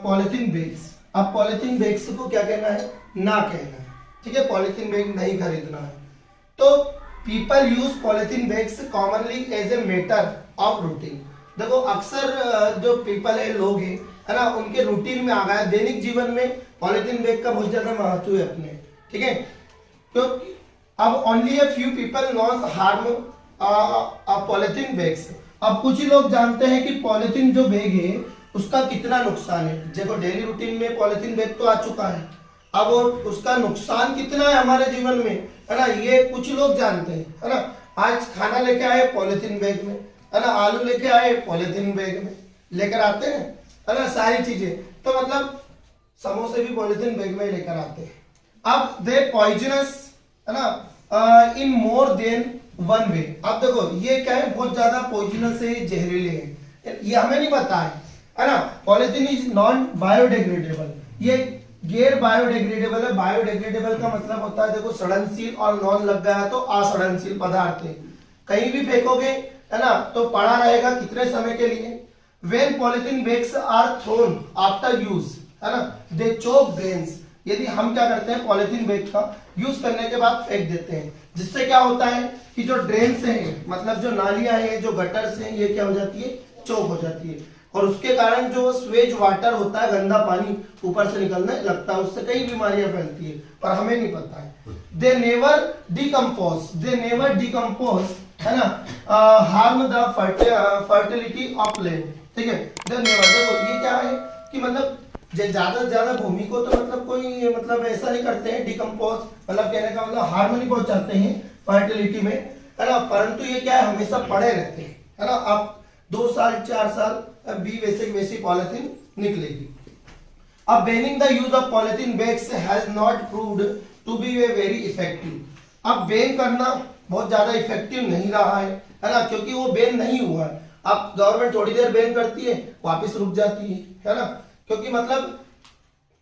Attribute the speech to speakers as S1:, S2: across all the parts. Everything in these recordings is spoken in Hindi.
S1: पॉलिथीन बैग्स, अब पॉलिथीन बैग्स को क्या कहना है, ना कहना है, ठीक है, पॉलिथीन बैग नहीं खरीदना है। तो people use polythene bags commonly as a matter of routine. देखो अक्सर जो पीपल है, लोग हैं, है ना, उनके रूटीन में आ गया, दैनिक जीवन में पॉलिथीन बैग का बहुत ज्यादा महत्व है अपने, ठीक है। तो अब only a few people knows harm polythene bags. अब कुछ ही लोग जानते हैं कि पॉलिथीन जो बैग है उसका कितना नुकसान है। देखो डेली रूटीन में पॉलिथीन बैग तो आ चुका है, अब उसका नुकसान कितना है हमारे जीवन में, है ना, ये कुछ लोग जानते हैं, है ना। आज खाना लेके आए पॉलिथीन बैग में, है ना, आलू लेके आए पॉलिथीन बैग में लेकर आते हैं, है ना, सारी चीजें। तो मतलब समोसे भी पॉलिथीन बैग में लेकर आते हैं। अब दे पॉइजनस, है ना, इन मोर देन वन वे। अब देखो ये क्या है, बहुत ज्यादा पॉइजनस है, जहरीले हैं, ये हमें नहीं पता है ना। पॉलिथीन इज नॉन बायोडिग्रेडेबल, ये गैर बायोडिग्रेडेबल है। बायोडिग्रेडेबल का मतलब होता है, देखो सड़नशील, और नॉन लग गया तो असड़नशील पदार्थ है, कहीं भी फेंकोगे, है ना, तो पड़ा रहेगा कितने समय के लिए। When polythene bags are thrown after use, है ना, they choke drains। यदि हम क्या करते हैं, पॉलिथीन बैग का यूज करने के बाद फेंक देते हैं, जिससे क्या होता है कि जो ड्रेन्स हैं, मतलब जो नालियां हैं, जो गटर्स हैं, ये क्या हो जाती है, चोक हो जाती है, और उसके कारण जो स्वेज वाटर होता है, गंदा पानी ऊपर से निकलने लगता है, उससे कई बीमारियां फैलती है, पर हमें नहीं पता है। दे नेवर डिकम्पोज, है ना, harm the fertility of land, ठीक है। देखो ये क्या है कि मतलब ज्यादा से ज्यादा भूमि को तो मतलब कोई मतलब ऐसा नहीं करते हैं, डिकम्पोज मतलब कहने का मतलब हार्म नहीं पहुंचाते हैं फर्टिलिटी में, है ना, परंतु ये क्या है, हमेशा पड़े रहते हैं, है ना। आप 2 साल 4 साल भी वैसी पॉलिथीन निकलेगी। अब banning the use of polythene bags has not proved to be very effective. अब बैन करना बहुत ज्यादा इफेक्टिव नहीं रहा है ना, क्योंकि वो बैन नहीं हुआ है। अब गवर्नमेंट थोड़ी देर बैन करती है, वापस रुक जाती है ना, क्योंकि मतलब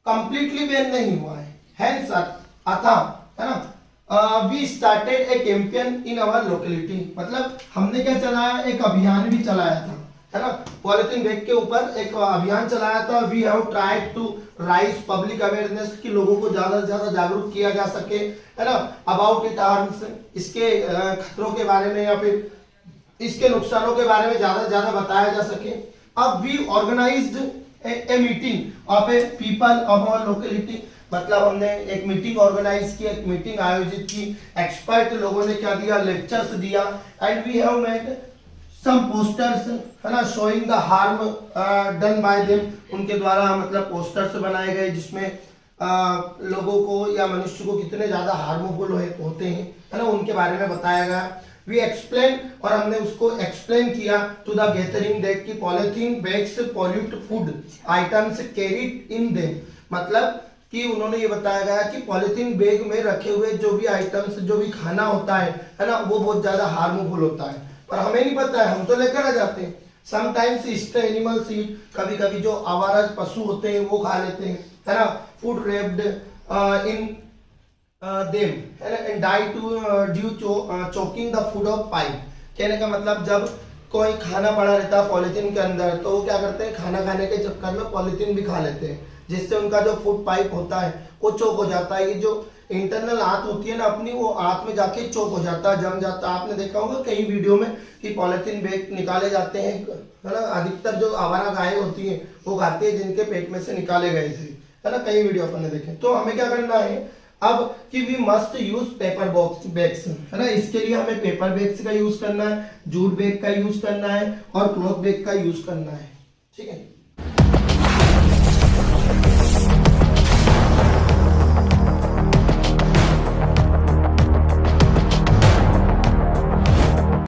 S1: कंप्लीटली बैन नहीं हुआ है। हेंस अतः, है ना, we started a campaign in our locality, मतलब हमने क्या चलाया, एक अभियान भी चलाया था, है ना, पॉलिथीन बैग के ऊपर एक अभियान चलाया था। We have tried to raise public awareness, कि लोगों को ज्यादा से ज्यादा जागरूक किया जा सके, है ना, अबाउट इट हार्म्स, इसके खतरों के बारे में या फिर इसके नुकसानों के बारे में ज्यादा से ज्यादा बताया जा सके। अब we organised a meeting of a people of our locality, मतलब हमने एक मीटिंग ऑर्गेनाइज की, एक मीटिंग आयोजित की, एक्सपर्ट लोगों ने क्या दिया, लेक्चर्स दिया, and we have made some posters, है ना, showing the harm done by them, उनके द्वारा मतलब पोस्टर्स बनाए गए जिसमें लोगों को या मनुष्य को कितने ज्यादा हार्मफुल होते हैं, है ना, उनके बारे में बताया गया। वी एक्सप्लेन, और हमने उसको एक्सप्लेन किया टू द गैदरिंग दैट कि polythene bags pollute food items carried in them, मतलब कि उन्होंने ये बताया गया कि पॉलिथीन बैग में रखे हुए जो भी आइटम्स, जो भी खाना होता है ना, वो बहुत ज्यादा हार्मफुल होता है, पर हमें नहीं पता है, हम तो लेकर आ जाते हैं। समटाइम्स स्ट्रे एनिमल्स ईट, कभी कभी जो आवारा पशु होते हैं वो खा लेते हैं, है ना, फूड रेप्ड इन देम, है ना, and die to due choking the food of pipe. कहने का मतलब जब कोई खाना पड़ा रहता है पॉलिथीन के अंदर, तो वो क्या करते हैं, खाना खाने के चक्कर में पॉलिथीन भी खा लेते हैं, जिससे उनका जो फूड पाइप होता है वो चोक हो जाता है। ये जो इंटरनल आंत होती है ना अपनी, वो आंत में जाके चोक हो जाता है, जम जाता है। आपने देखा होगा कई वीडियो में कि पॉलिथीन बैग निकाले जाते हैं, है ना, अधिकतर जो आवारा गायें होती हैं वो खाती है जिनके पेट में से निकाले गए थे, है ना, कई वीडियो अपने देखे। तो हमें क्या करना है अब कि we must use paper box bags, है ना, इसके लिए हमें पेपर बैग्स का यूज करना है, जूट बैग का यूज करना है, और क्लॉथ बैग का यूज करना है, ठीक है।